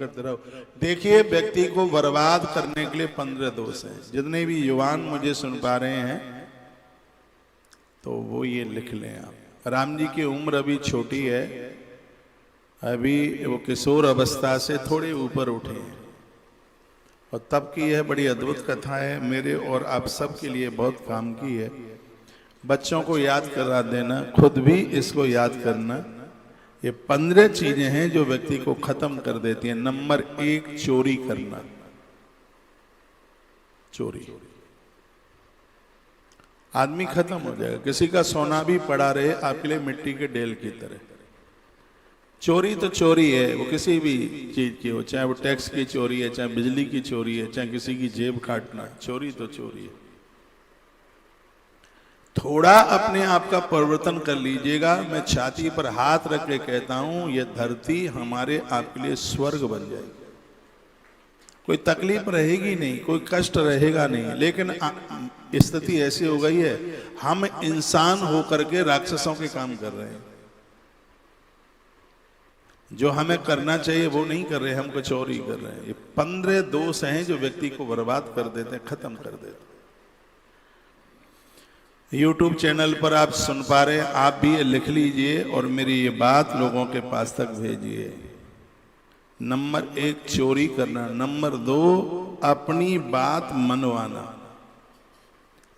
करते रहो। देखिए, व्यक्ति को बर्बाद करने के लिए 15 दोष हैं। जितने भी युवान मुझे सुन पा रहे हैं तो वो ये लिख लें आप। राम जी की उम्र अभी छोटी है, अभी वो किशोर अवस्था से थोड़े ऊपर उठे हैं और तब की यह बड़ी अद्भुत कथा है, मेरे और आप सब के लिए बहुत काम की है। बच्चों को याद करा देना, खुद भी इसको याद करना। ये 15 चीजें हैं जो व्यक्ति को खत्म कर देती हैं। नंबर 1, चोरी करना। चोरी, आदमी खत्म हो जाएगा। किसी का सोना भी पड़ा रहे आपके लिए मिट्टी के ढेल की तरह। चोरी तो चोरी है, वो किसी भी चीज की हो, चाहे वो टैक्स की चोरी है, चाहे बिजली की चोरी है, चाहे किसी की जेब काटना, चोरी तो चोरी है। थोड़ा अपने आप का परिवर्तन कर लीजिएगा। मैं छाती पर हाथ रख के कहता हूं, यह धरती हमारे आपके लिए स्वर्ग बन जाएगी। कोई तकलीफ रहेगी नहीं, कोई कष्ट रहेगा नहीं। लेकिन स्थिति ऐसी हो गई है, हम इंसान होकर के राक्षसों के काम कर रहे हैं। जो हमें करना चाहिए वो नहीं कर रहे, हम कुछ और ही कर रहे हैं। ये 15 दोष हैं जो व्यक्ति को बर्बाद कर देते हैं, खत्म कर देते हैं। YouTube चैनल पर आप सुन पा रहे हैं, आप भी ये लिख लीजिए और मेरी ये बात लोगों के पास तक भेजिए। नंबर 1, चोरी करना। नंबर 2, अपनी बात मनवाना।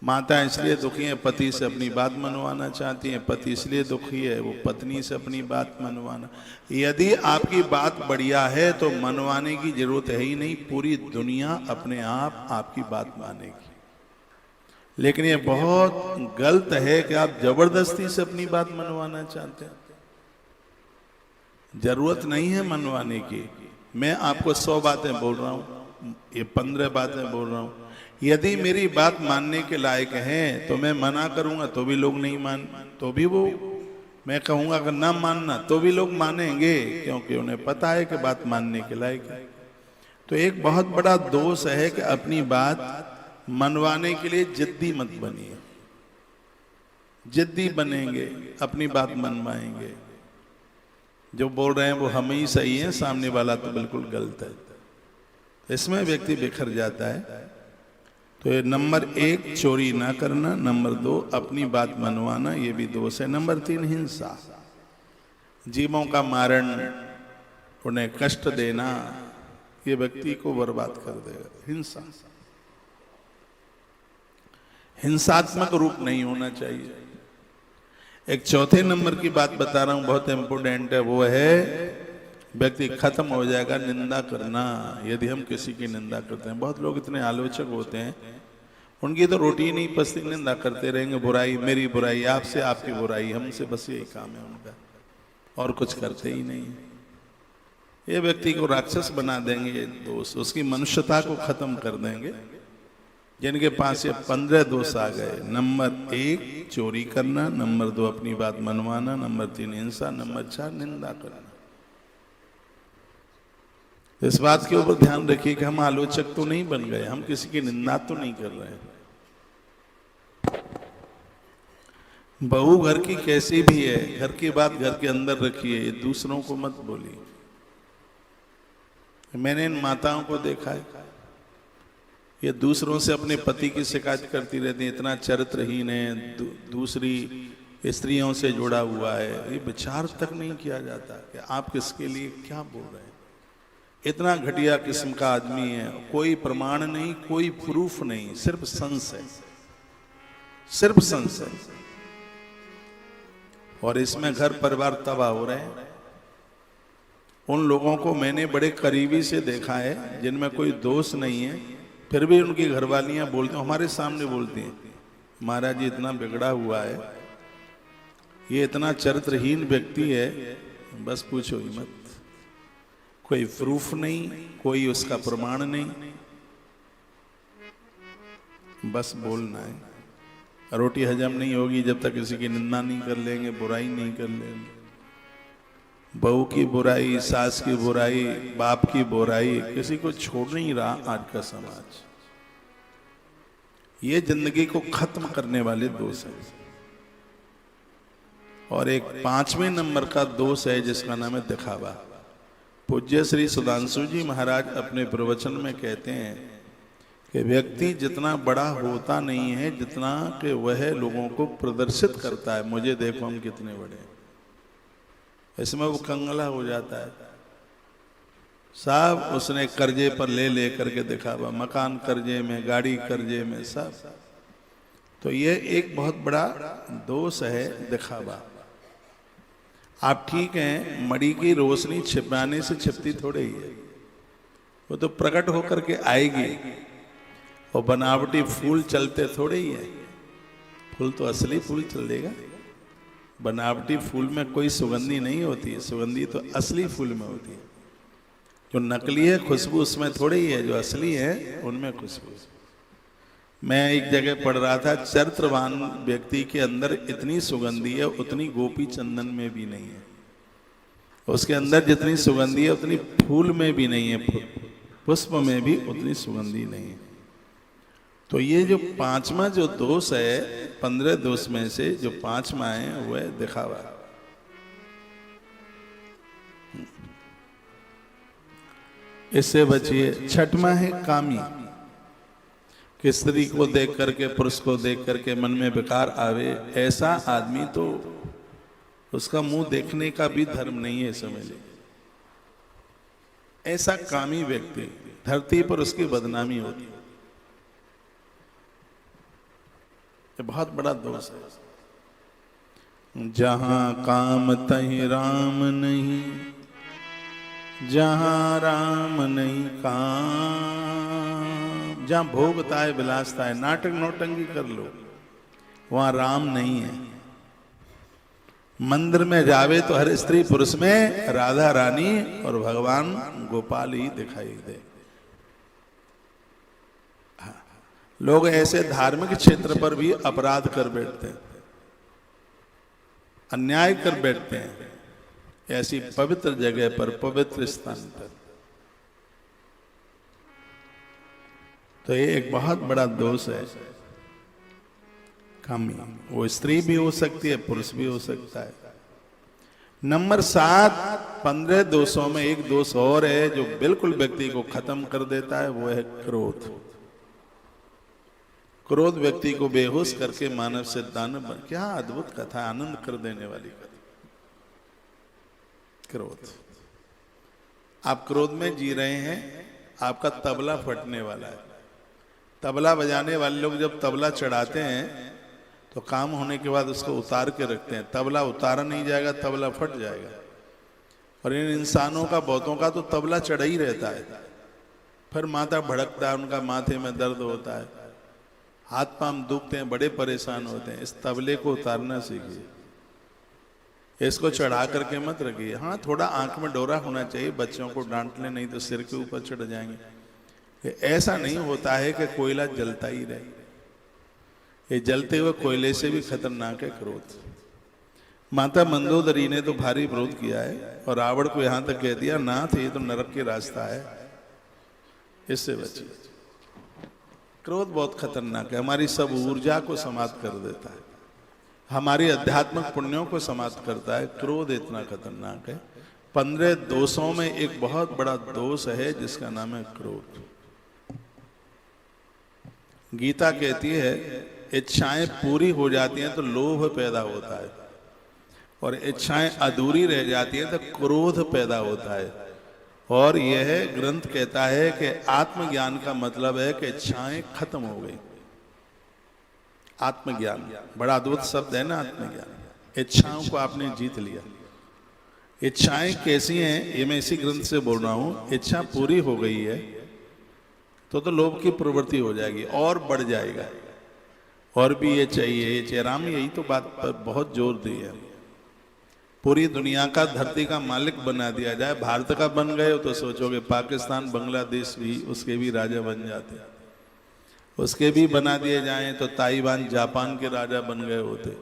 माता इसलिए दुखी है, पति से अपनी बात मनवाना चाहती है। पति इसलिए दुखी है, वो पत्नी से अपनी बात मनवाना। यदि आपकी बात बढ़िया है तो मनवाने की जरूरत है ही नहीं, पूरी दुनिया अपने आप आपकी बात मानेगी। लेकिन ये बहुत गलत है कि आप जबरदस्ती से अपनी बात मनवाना चाहते हैं। जरूरत नहीं है मनवाने की। मैं आपको 100 बातें बोल रहा हूं, ये 15 बातें बोल रहा हूं। यदि मेरी बात मानने के लायक हैं तो मैं मना करूंगा तो भी लोग नहीं मान, तो भी वो मैं कहूंगा अगर ना मानना तो भी लोग मानेंगे, क्योंकि उन्हें पता है कि बात मानने के लायक है। तो एक बहुत बड़ा दोष है कि अपनी बात मनवाने के लिए जिद्दी मत बनिए। जिद्दी बनेंगे, अपनी बात मनवाएंगे, जो बोल रहे हैं वो हम ही सही हैं, सामने वाला तो बिल्कुल गलत है। इसमें व्यक्ति बिखर जाता है। तो ये नंबर 1, चोरी ना करना। नंबर 2, अपनी बात मनवाना, ये भी दोष है। नंबर 3, हिंसा। जीवों का मारण, उन्हें कष्ट देना, ये व्यक्ति को बर्बाद कर देगा। हिंसा, हिंसात्मक रूप नहीं होना चाहिए। एक चौथे नंबर की बात बता रहा हूं, बहुत इंपोर्टेंट है, वो है व्यक्ति खत्म हो जाएगा निंदा करना। यदि हम किसी की निंदा करते हैं, बहुत लोग इतने आलोचक होते हैं, उनकी तो रोटी नहीं पसती, निंदा करते रहेंगे। बुराई, मेरी बुराई आपसे, आपकी बुराई हमसे, बस यही काम है उनका, और कुछ करते ही नहीं। ये व्यक्ति को राक्षस बना देंगे दोस्त, उसकी मनुष्यता को खत्म कर देंगे। जिनके पास ये 15 दोष आ गए, नंबर 1, चोरी करना। नंबर 2, अपनी बात मनवाना। नंबर 3, हिंसा। नंबर 4, निंदा करना। इस बात के ऊपर ध्यान रखिए कि हम आलोचक तो नहीं बन गए, हम किसी की निंदा तो नहीं कर रहे हैं। बहू घर की कैसी भी है, घर की बात घर के अंदर रखिए, दूसरों को मत बोलिए। मैंने इन माताओं को देखा है, ये दूसरों से अपने पति की शिकायत करती रहती है, इतना चरित्रहीन है, दूसरी स्त्रियों से जुड़ा हुआ है। ये विचार तक नहीं किया जाता कि आप किसके लिए क्या बोल रहे हैं। इतना घटिया किस्म का आदमी है, कोई प्रमाण नहीं, कोई प्रूफ नहीं, सिर्फ संशय, सिर्फ संशय। और इसमें घर परिवार तबाह हो रहे हैं। उन लोगों को मैंने बड़े करीबी से देखा है जिनमें कोई दोष नहीं है, फिर भी उनकी घरवालियां बोलती, हमारे सामने बोलती हैं, महाराज जी इतना बिगड़ा हुआ है, ये इतना चरित्रहीन व्यक्ति है, बस पूछो ही मत। कोई प्रूफ नहीं, कोई उसका प्रमाण नहीं, बस बोलना है। रोटी हजम नहीं होगी जब तक किसी की निंदा नहीं कर लेंगे, बुराई नहीं कर लेंगे। बहू की बुराई, सास की बुराई, बाप की बुराई, किसी को छोड़ नहीं रहा आज का समाज। ये जिंदगी को खत्म करने वाले दोष हैं। और एक 5वें नंबर का दोष है जिसका नाम है दिखावा। पूज्य श्री सुधांशु जी महाराज अपने प्रवचन में कहते हैं कि व्यक्ति जितना बड़ा होता नहीं है जितना कि वह लोगों को प्रदर्शित करता है, मुझे देखो हम कितने बड़े हैं, इसमें वो कंगला हो जाता है। सब उसने कर्जे पर ले करके दिखावा, मकान कर्जे में, गाड़ी कर्जे में, सब। तो ये एक बहुत बड़ा दोष है, दिखावा। आप ठीक हैं, मणि की रोशनी छिपाने से छिपती थोड़ी ही है, वो तो प्रकट होकर के आएगी। और बनावटी फूल चलते थोड़े ही है, फूल तो असली फूल चलेगा। बनावटी फूल में कोई सुगंधी नहीं होती है, सुगंधी तो असली फूल में होती है। जो नकली है खुशबू उसमें थोड़ी ही है, जो असली है उनमें खुशबू। मैं एक जगह पढ़ रहा था, चरित्रवान व्यक्ति के अंदर इतनी सुगंधी है उतनी गोपी चंदन में भी नहीं है। उसके अंदर जितनी सुगंधी है उतनी फूल में भी नहीं है, पुष्प में भी उतनी सुगंधी नहीं है। तो ये जो पांचवा जो दोष है, 15 दोष में से जो पांचवा है वह दिखावा। इससे बचिए। छठवां है कामी, कि स्त्री को देख करके, पुरुष को देख करके मन में विकार आवे। ऐसा आदमी तो उसका मुंह देखने का भी धर्म नहीं है, समझ लीजिए। ऐसा कामी व्यक्ति, धरती पर उसकी बदनामी होती है। ये बहुत बड़ा दोष है। जहां काम तहीं राम नहीं, जहां राम नहीं काम। जहां भोगता है, विलासता है, नाटक नौटंकी कर लो, वहां राम नहीं है। मंदिर में जावे तो हर स्त्री पुरुष में राधा रानी और भगवान गोपाल ही दिखाई दे। लोग ऐसे धार्मिक क्षेत्र पर भी अपराध कर बैठते हैं, अन्याय कर बैठते हैं, ऐसी पवित्र जगह पर, पवित्र स्थान पर। तो ये एक बहुत बड़ा दोष है, कामी। वो स्त्री भी हो सकती है, पुरुष भी हो सकता है। नंबर 7, 15 दोषों में एक दोष और है जो बिल्कुल व्यक्ति को खत्म कर देता है, वो है क्रोध। क्रोध व्यक्ति को बेहोश करके मानव से दानव बन। क्या अद्भुत कथा, आनंद कर देने वाली कथा। क्रोध, आप क्रोध में जी रहे हैं, आपका तबला फटने वाला है। तबला बजाने वाले लोग जब तबला चढ़ाते हैं तो काम होने के बाद उसको उतार के रखते हैं। तबला उतारा नहीं जाएगा, तबला फट जाएगा। और इन इंसानों का, बहुतों का तो तबला चढ़ा ही रहता है, फिर माथा भड़कता है, उनका माथे में दर्द होता है, हाथ पांव दुखते हैं, बड़े परेशान होते हैं। इस तबले को उतारना सीखिए, इसको चढ़ा करके मत रखिए। हाँ, थोड़ा आंख में डोरा होना चाहिए, बच्चों को डांट ले, नहीं तो सिर के ऊपर चढ़ जाएंगे। ऐसा नहीं होता है कि कोयला जलता ही रहे, ये जलते हुए कोयले से भी खतरनाक है क्रोध। माता मंदोदरी ने तो भारी विरोध किया है और रावण को यहां तक कह दिया, नाथ ये तो नरक के रास्ता है, इससे बचिए। क्रोध बहुत खतरनाक है, हमारी सब ऊर्जा को समाप्त कर देता है, हमारी आध्यात्मिक पुण्यों को समाप्त करता है। क्रोध इतना खतरनाक है। 15 दोषों में एक बहुत बड़ा दोष है जिसका नाम है क्रोध। गीता कहती है इच्छाएं पूरी हो जाती हैं तो लोभ पैदा होता है, और इच्छाएं अधूरी रह जाती हैं तो क्रोध पैदा होता है। और यह ग्रंथ कहता है कि आत्मज्ञान का मतलब है कि इच्छाएं खत्म हो गई। आत्मज्ञान बड़ा अद्भुत शब्द है ना, आत्मज्ञान। इच्छाओं को आपने जीत लिया। इच्छाएं कैसी हैं, ये मैं इसी ग्रंथ से बोल रहा हूं। इच्छा पूरी हो गई है तो लोभ की प्रवृत्ति हो जाएगी और बढ़ जाएगा, और भी ये चाहिए, ये चाहिए। राम यही तो बात पर बहुत जोर दी है। पूरी दुनिया का, धरती का मालिक बना दिया जाए। भारत का बन गए तो सोचोगे पाकिस्तान, बांग्लादेश भी, उसके भी राजा बन जाते। उसके भी बना दिए जाएं तो ताइवान, जापान के राजा बन गए होते।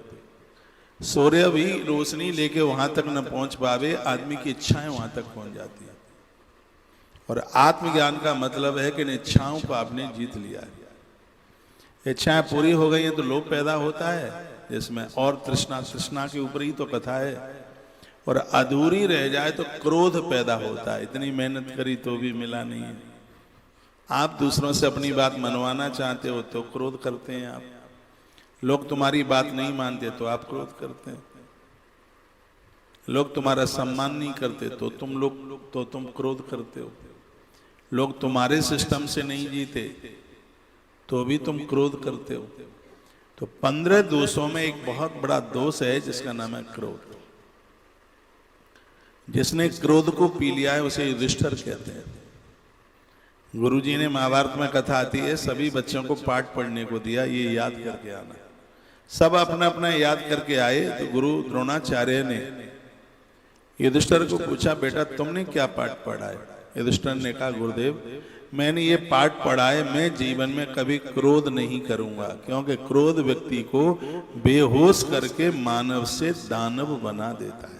सूर्य भी रोशनी लेके वहां तक न पहुंच पावे, आदमी की इच्छाएं वहां तक पहुंच जाती है। और आत्मज्ञान का मतलब है कि इन इच्छाओं को आपने जीत लिया है। इच्छाएं पूरी हो गई हैं तो लोभ पैदा होता है, जिसमें और तृष्णा, तृष्णा के ऊपर ही तो कथा है। और अधूरी रह जाए तो क्रोध पैदा होता है। इतनी मेहनत करी तो भी मिला नहीं है। आप दूसरों से अपनी बात मनवाना चाहते हो तो क्रोध करते हैं आप। लोग तुम्हारी बात नहीं मानते तो आप क्रोध करते हैं। लोग तुम्हारा सम्मान नहीं करते तो तुम क्रोध करते हो। लोग तुम्हारे सिस्टम से नहीं जीते तो भी तुम क्रोध करते हो। तो 15 दोषों में एक बहुत बड़ा दोष है जिसका नाम है क्रोध। जिसने क्रोध को पी लिया है उसे युधिष्ठिर कहते हैं। गुरुजी ने महाभारत में कथा आती है, सभी बच्चों को पाठ पढ़ने को दिया, ये याद करके आना। सब अपना अपना याद करके आए तो गुरु द्रोणाचार्य ने युधिष्ठिर को पूछा, बेटा तुमने क्या पाठ पढ़ा है? युधिष्ठिर ने कहा, गुरुदेव मैंने ये पाठ पढ़ा है, मैं जीवन में कभी क्रोध नहीं करूंगा, क्योंकि क्रोध व्यक्ति को बेहोश करके मानव से दानव बना देता है।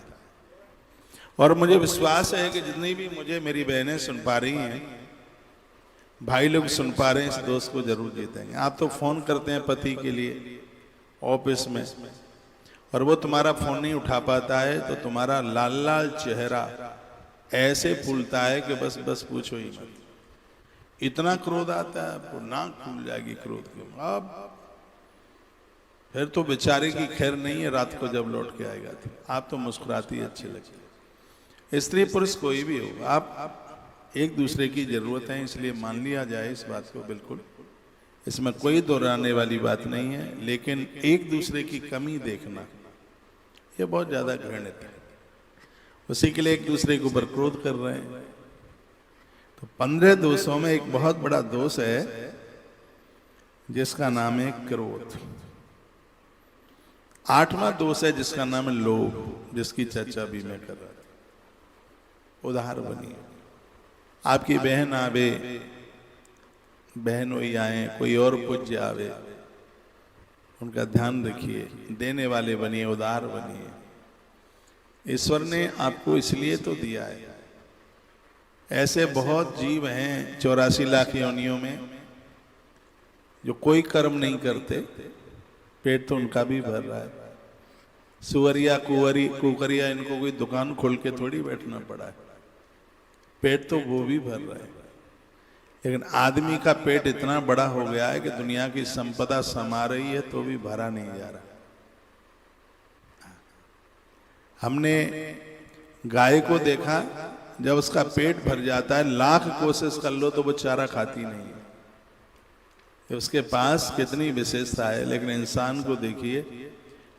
और मुझे विश्वास है कि जितनी भी मुझे मेरी बहनें सुन पा रही हैं, भाई लोग सुन पा रहे हैं, इस दोस्त को जरूर जीतेंगे। आप तो फोन करते हैं पति के लिए ऑफिस में, और वो तुम्हारा फोन नहीं उठा पाता है तो तुम्हारा लाल लाल चेहरा ऐसे फूलता है कि बस बस पूछो ही मत। इतना क्रोध आता है, आपको नाक फूल जाएगी क्रोध के। अब फिर तो बेचारे की खैर नहीं है, रात को जब लौट के आएगा तो आप तो मुस्कुराती अच्छी लगती। स्त्री पुरुष कोई भी हो, आप एक दूसरे की जरूरत है, इसलिए मान लिया जाए इस बात को। बिल्कुल इसमें कोई दोहराने वाली बात नहीं है, लेकिन एक दूसरे की कमी देखना ये बहुत ज्यादा घृणित है। उसी के लिए एक दूसरे के ऊपर क्रोध कर रहे हैं। तो 15 दोषों में एक बहुत बड़ा दोष है जिसका नाम है क्रोध। 8वां दोष है जिसका नाम है लोभ, जिसकी चर्चा भी मैं कर रहा था। उदाहरण बनिए, आपकी बहन आवे, बहन वही आए, कोई और पूज्य आवे, उनका ध्यान रखिए, देने वाले बनिए, उदार बनिए। ईश्वर ने आपको इसलिए तो दिया है। ऐसे बहुत जीव हैं 84 लाख योनियों में जो कोई कर्म नहीं करते, पेट तो उनका भी भर रहा है। सुअरिया कुकरिया इनको कोई दुकान खोल के थोड़ी बैठना पड़ा है, पेट तो वो भी भर रहा है। लेकिन आदमी का पेट इतना बड़ा हो गया है कि दुनिया की संपदा समा रही है तो भी भरा नहीं जा रहा। हमने गाय को देखा, जब उसका पेट भर जाता है, लाख कोशिश कर लो तो वो चारा खाती नहीं है। उसके पास कितनी विशेषता है। लेकिन इंसान को देखिए,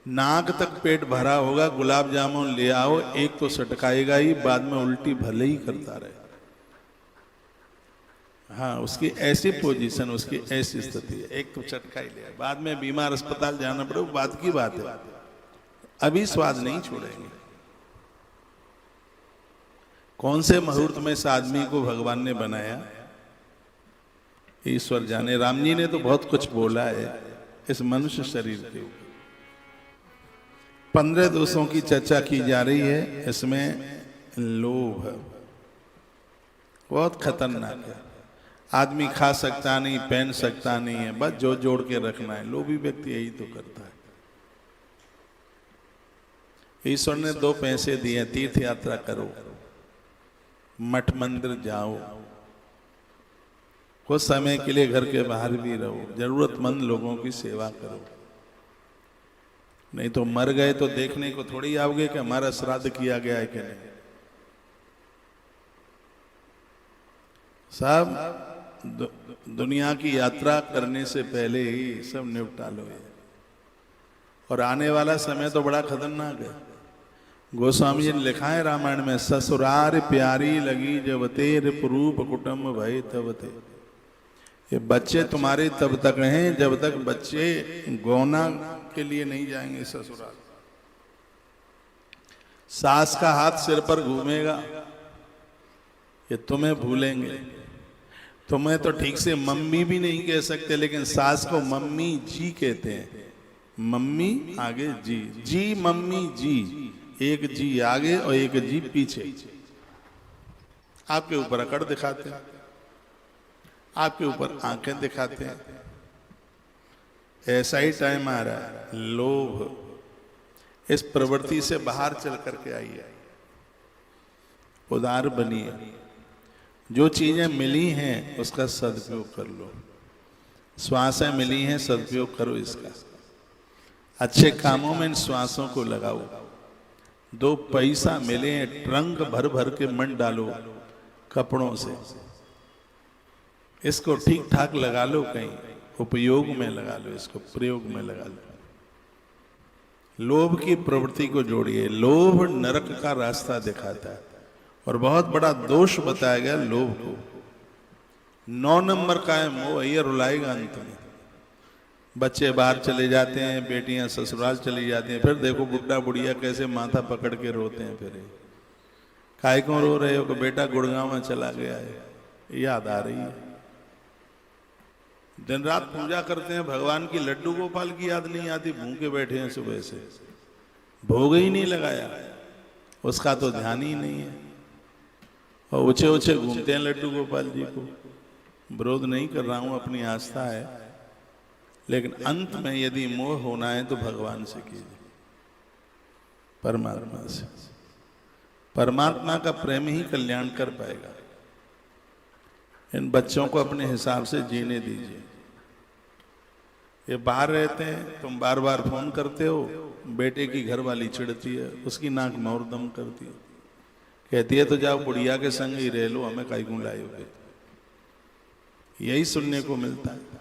नाक तक पेट भरा होगा, गुलाब जामुन ले आओ, एक तो सटकाएगा ही, बाद में उल्टी भले ही करता रहे। हाँ, उसकी ऐसी पोजीशन, उसकी ऐसी स्थिति है, एक तो चटका ही ले, बाद में बीमार अस्पताल जाना पड़े, वो बात की बात है। अभी स्वाद नहीं छोड़ेंगे। कौन से मुहूर्त में इस आदमी को भगवान ने बनाया, ईश्वर जाने। राम जी ने तो बहुत कुछ बोला है इस मनुष्य शरीर के ऊपर। 15 दोषों की चर्चा की जा रही है। इसमें लोभ बहुत खतरनाक है। आदमी खा सकता नहीं, पहन सकता नहीं है, बस जो जोड़ के रखना है। लोभी व्यक्ति यही तो करता है। ईश्वर ने 2 पैसे दिए, तीर्थ यात्रा करो, मठ मंदिर जाओ, कुछ समय के लिए घर के बाहर भी रहो, जरूरतमंद लोगों की सेवा करो। नहीं तो मर गए तो देखने को थोड़ी आओगे कि हमारा श्राद्ध किया गया है कि नहीं। सब दुनिया की यात्रा करने से पहले ही सब निपटा लो। और आने वाला समय तो बड़ा खतरनाक है। गोस्वामी जी ने लिखा है रामायण में, ससुरार प्यारी लगी जब तेर पुरूप कुटुंब भय तब ते। ये बच्चे तुम्हारे तब तक हैं जब तक बच्चे गौना के लिए नहीं जाएंगे ससुराल। सास का हाथ सिर पर घूमेगा, ये तुम्हें भूलेंगे। तुम्हें तो ठीक से मम्मी भी नहीं कह सकते, लेकिन सास को मम्मी जी कहते हैं। मम्मी आगे जी, जी मम्मी जी, एक जी आगे और एक जी पीछे। आपके ऊपर अकड़ दिखाते हैं, आपके ऊपर आंखें दिखाते हैं। ऐसा ही टाइम आ रहा है। लोभ, इस प्रवृत्ति से बाहर चल करके आइए, उदार बनिए। जो चीजें मिली हैं उसका सदुपयोग कर लो। श्वासें मिली हैं, सदुपयोग करो इसका। अच्छे कामों में इन श्वासों को लगाओ। 2 पैसा मिले हैं, ट्रंक भर भर के मन डालो कपड़ों से, इसको ठीक ठाक लगा लो, कहीं उपयोग में लगा लो, इसको प्रयोग में लगा लो। लोभ की प्रवृत्ति को जोड़िए। लोभ नरक का रास्ता दिखाता है और बहुत बड़ा दोष बताया गया लोभ को। 9 नंबर का है मोह, ये रुलाएगा अंत में। बच्चे बाहर चले जाते हैं, बेटियां ससुराल चली जाती हैं, फिर देखो बुढ़ा बुढ़िया कैसे माथा पकड़ के रोते हैं। फिर काय क्यों रो रहे हो? कि बेटा गुड़गांव में चला गया है, याद आ रही है। दिन रात पूजा करते हैं भगवान की, लड्डू गोपाल की याद नहीं आती, भूखे बैठे हैं सुबह से, भोग ही नहीं लगाया, उसका तो ध्यान ही नहीं है, और ऊंचे ऊंचे घूमते हैं लड्डू गोपाल जी को। विरोध नहीं कर रहा हूं, अपनी आस्था है, लेकिन अंत में यदि मोह होना है तो भगवान से कीजिए, परमात्मा से। परमात्मा का प्रेम ही कल्याण कर पाएगा। इन बच्चों को अपने हिसाब से जीने दीजिए। ये बाहर रहते हैं, तुम बार बार फोन करते हो, बेटे की घरवाली चिढ़ती है, उसकी नाक में और दम करती है, कहती है तो जाओ बुढ़िया के संग ही रह लो, हमें काहे क्यों लाए हो। यही सुनने को मिलता है।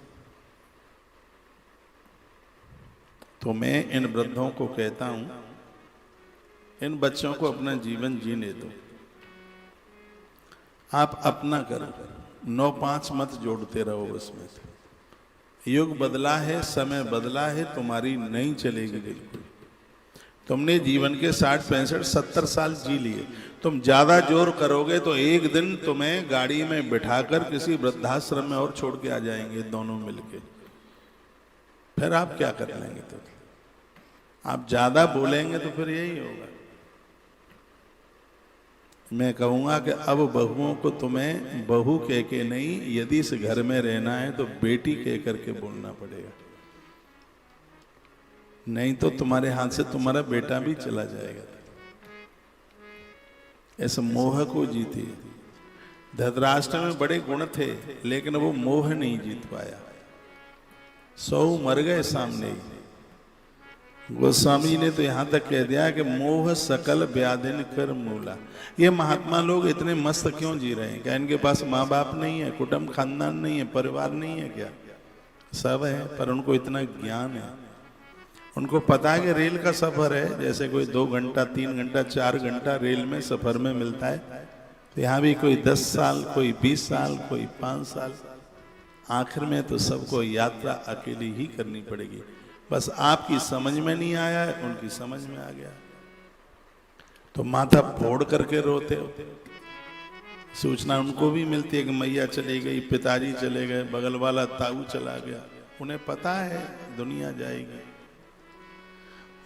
तो मैं इन वृद्धों को कहता हूं, इन बच्चों को अपना जीवन जीने दो, आप अपना करो, 9-5 मत जोड़ते रहो उसमें। युग बदला है, समय बदला है, तुम्हारी नहीं चलेगी बिल्कुल। तुमने जीवन के 60, 65, 70 साल जी लिए, तुम ज्यादा जोर करोगे तो एक दिन तुम्हें गाड़ी में बिठाकर किसी वृद्धाश्रम में और छोड़ के आ जाएंगे दोनों मिलके। फिर आप क्या कर लेंगे? तो आप ज्यादा बोलेंगे तो फिर यही होगा। मैं कहूंगा कि अब बहुओं को तुम्हें बहू कह के नहीं, यदि इस घर में रहना है तो बेटी कह करके बोलना पड़ेगा, नहीं तो तुम्हारे हाथ से तुम्हारा बेटा भी चला जाएगा। इस मोह को जीती। धृतराष्ट्र में बड़े गुण थे, लेकिन वो मोह नहीं जीत पाया। 100 मर गए सामने ही। गोस्वामी ने तो यहां तक कह दिया कि मोह सकल व्याधिन कर मूला। ये महात्मा लोग इतने मस्त क्यों जी रहे हैं? क्या इनके पास माँ बाप नहीं है, कुटुंब खानदान नहीं है, परिवार नहीं है क्या? सब है, पर उनको इतना ज्ञान है, उनको पता है कि रेल का सफर है, जैसे कोई 2 घंटा 3 घंटा 4 घंटा रेल में सफर में मिलता है, तो यहाँ भी कोई 10 साल, कोई 20 साल, कोई 5 साल, आखिर में तो सबको यात्रा अकेली ही करनी पड़ेगी। बस आपकी समझ में नहीं आया है, उनकी समझ में आ गया, तो माथा फोड़ करके रोते हो। सूचना उनको भी मिलती है कि मैया चली गई, पिताजी चले गए, बगल वाला ताऊ चला गया, उन्हें पता है दुनिया जाएगी,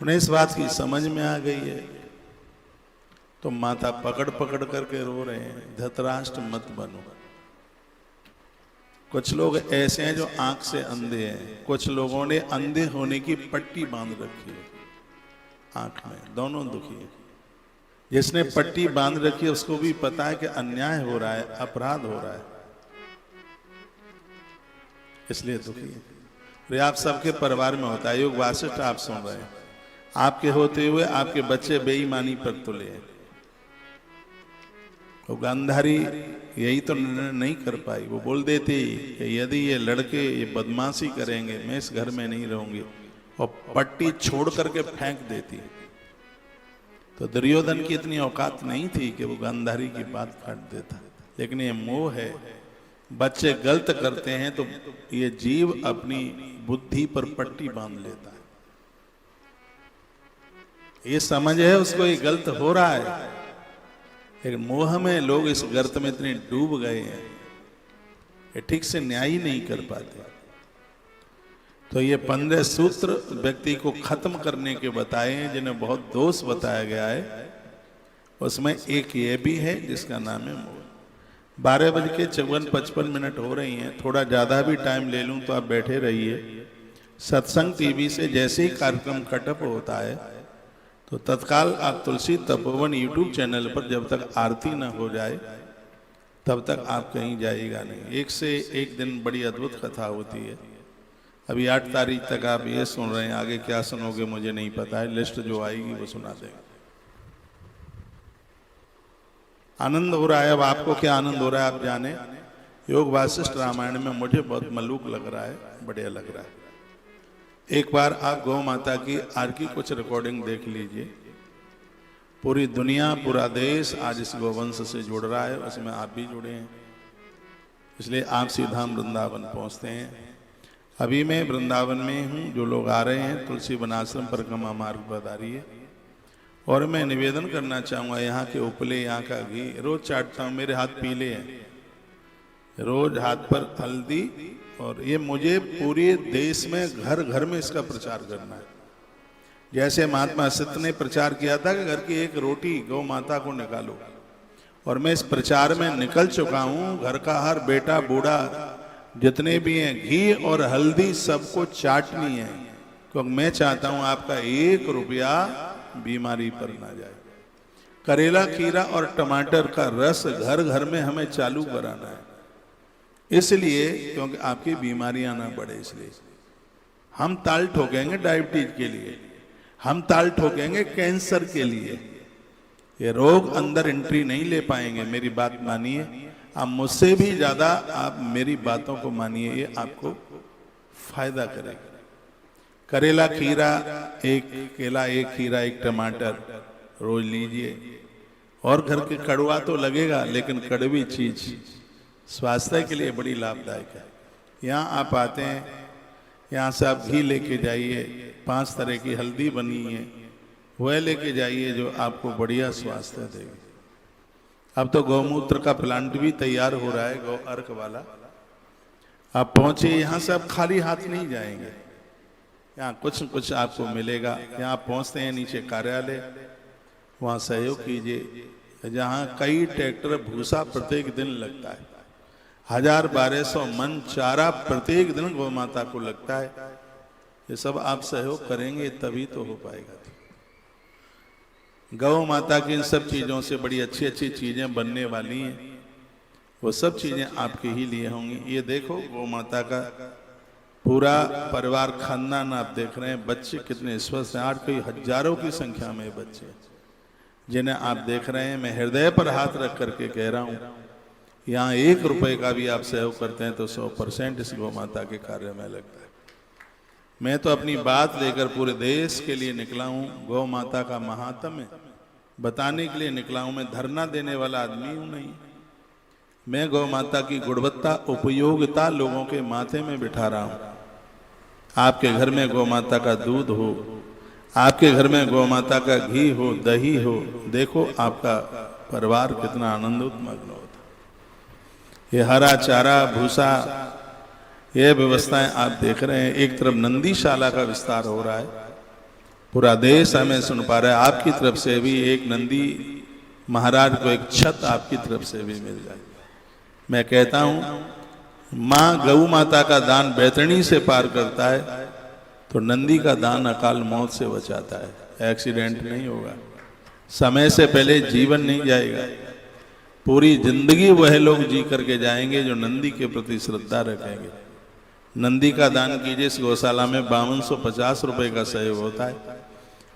उन्हें इस बात की समझ में आ गई है, तो माथा पकड़ पकड़ करके रो रहे हैं। धृतराष्ट्र मत बनो। कुछ लोग ऐसे हैं जो आंख से अंधे हैं, कुछ लोगों ने अंधे होने की पट्टी बांध रखी है आंख में, दोनों दुखी है। जिसने पट्टी बांध रखी है उसको भी पता है कि अन्याय हो रहा है, अपराध हो रहा है, इसलिए दुखी है। और आप सबके परिवार में होता है। योग वासिष्ठ आप सुन रहे हैं, आपके होते हुए आपके बच्चे बेईमानी पर तुले हैं। वो गांधारी यही तो निर्णय नहीं कर पाई। वो बोल देती कि यदि ये लड़के ये बदमाशी करेंगे मैं इस घर में नहीं रहूंगी, और पट्टी छोड़ करके फेंक देती। तो दुर्योधन की इतनी औकात नहीं थी कि वो गांधारी की बात काट देता। लेकिन ये मोह है, बच्चे गलत करते हैं तो ये जीव अपनी बुद्धि पर पट्टी बांध लेता है। ये समझ है उसको ये गलत हो रहा है, लेकिन मोह में लोग इस गर्त में इतने डूब गए हैं, ये ठीक से न्याय ही नहीं कर पाते। तो ये 15 सूत्र व्यक्ति को खत्म करने के बताए हैं, जिन्हें बहुत दोष बताया गया है। उसमें एक ये भी है जिसका नाम है मोह। 12:54 हो रही हैं, थोड़ा ज्यादा भी टाइम ले लूं तो आप बैठे रहिए। सत्संग टीवी से जैसे ही कार्यक्रम कटअप होता है तो तत्काल आप तुलसी तपोवन यूट्यूब चैनल पर जब तक आरती न हो जाए तब तक आप कहीं जाइएगा नहीं। एक से एक दिन बड़ी अद्भुत कथा होती है। अभी 8 तारीख तक आप ये सुन रहे हैं, आगे क्या सुनोगे मुझे नहीं पता है, लिस्ट जो आएगी वो सुना देंगे। आनंद हो रहा है। अब आपको क्या आनंद हो रहा है आप जाने। योग वासिष्ठ रामायण में मुझे बहुत मलूक लग रहा है, बढ़िया लग रहा है। एक बार आप गौ माता की आज की कुछ रिकॉर्डिंग देख लीजिए। पूरी दुनिया, पूरा देश आज इस गोवंश से जुड़ रहा है, उसमें आप भी जुड़े हैं, इसलिए आप सीधा वृंदावन पहुंचते हैं। अभी मैं वृंदावन में हूँ। जो लोग आ रहे हैं तुलसी वनाश्रम परिक्रमा मार्ग पधारिए। और मैं निवेदन करना चाहूँगा, यहाँ के उपले, यहाँ का घी रोज चाटता हूँ, मेरे हाथ पीले हैं, रोज हाथ पर हल्दी। और ये मुझे पूरे देश में घर घर में इसका प्रचार करना है। जैसे महात्मा सत्य ने प्रचार किया था कि घर की एक रोटी गौ माता को निकालो, और मैं इस प्रचार में निकल चुका हूँ। घर का हर बेटा बूढ़ा जितने भी हैं, घी और हल्दी सबको चाटनी है, क्योंकि मैं चाहता हूँ आपका 1 रुपया बीमारी पर ना जाए। करेला, खीरा और टमाटर का रस घर घर में हमें चालू कराना है, इसलिए क्योंकि आपकी बीमारियां ना बढ़े। इसलिए हम ताल ठोकेंगे डायबिटीज के लिए, हम ताल ठोकेंगे कैंसर के लिए। ये रोग अंदर एंट्री नहीं ले पाएंगे। मेरी बात मानिए, आप मुझसे भी ज्यादा आप मेरी बातों को मानिए, ये आपको फायदा करेगा। करेला, खीरा, एक केला, एक खीरा, एक टमाटर रोज लीजिए। और घर के कड़वा तो लगेगा, लेकिन कड़वी चीज स्वास्थ्य के लिए बड़ी लाभदायक है। यहाँ आप आते हैं, यहाँ से आप घी लेके जाइए, 5 तरह की हल्दी बनी है, वह लेके जाइए जो आपको बढ़िया स्वास्थ्य देगी। अब तो गौमूत्र का प्लांट भी तैयार हो रहा है, गौ अर्क वाला। आप पहुंचे, यहाँ से आप खाली हाथ नहीं जाएंगे, यहाँ कुछ न कुछ आपको मिलेगा। यहाँ पहुंचते हैं नीचे कार्यालय, वहाँ सहयोग कीजिए। जहाँ कई ट्रैक्टर भूसा प्रत्येक दिन लगता है, 1000-1200 मन चारा प्रत्येक दिन गौ माता को लगता है। ये सब आप सहयोग करेंगे तभी तो हो पाएगा। गौ माता की इन सब चीजों से बड़ी अच्छी अच्छी चीजें बनने वाली हैं, वो सब चीजें आपके ही लिए होंगी। ये देखो गौ माता का पूरा परिवार, खानदान आप देख रहे हैं, बच्चे कितने स्वस्थ हैं। आज कई हजारों की संख्या में बच्चे जिन्हें आप देख रहे हैं। मैं हृदय पर हाथ रख करके कह रहा हूँ, यहाँ 1 रुपए का भी आप सहयोग करते हैं तो 100% इस गौ माता के कार्य में लगता है। मैं तो अपनी बात लेकर पूरे देश के लिए निकला हूँ, गौ माता का महात्म्य बताने के लिए निकला हूँ। मैं धरना देने वाला आदमी हूँ नहीं, मैं गौ माता की गुणवत्ता, उपयोगिता लोगों के माथे में बिठा रहा हूँ। आपके घर में गौ माता का दूध हो, आपके घर में गौ माता का घी हो, दही हो, देखो आपका परिवार कितना आनंदोत्मग्न होता। ये हरा चारा, भूसा, ये व्यवस्थाएं आप देख रहे हैं। एक तरफ नंदीशाला का विस्तार हो रहा है, पूरा देश हमें सुन पा रहा है। आपकी तरफ से भी एक नंदी महाराज को एक छत आपकी तरफ से भी मिल जाए। मैं कहता हूँ, माँ गौ माता का दान बैतरणी से पार करता है तो नंदी का दान अकाल मौत से बचाता है। एक्सीडेंट नहीं होगा, समय से पहले जीवन नहीं जाएगा, पूरी जिंदगी वह लोग जी करके जाएंगे जो नंदी के प्रति श्रद्धा रखेंगे। नंदी का दान कीजिए। इस गौशाला में 5250 रुपए का सहयोग होता है।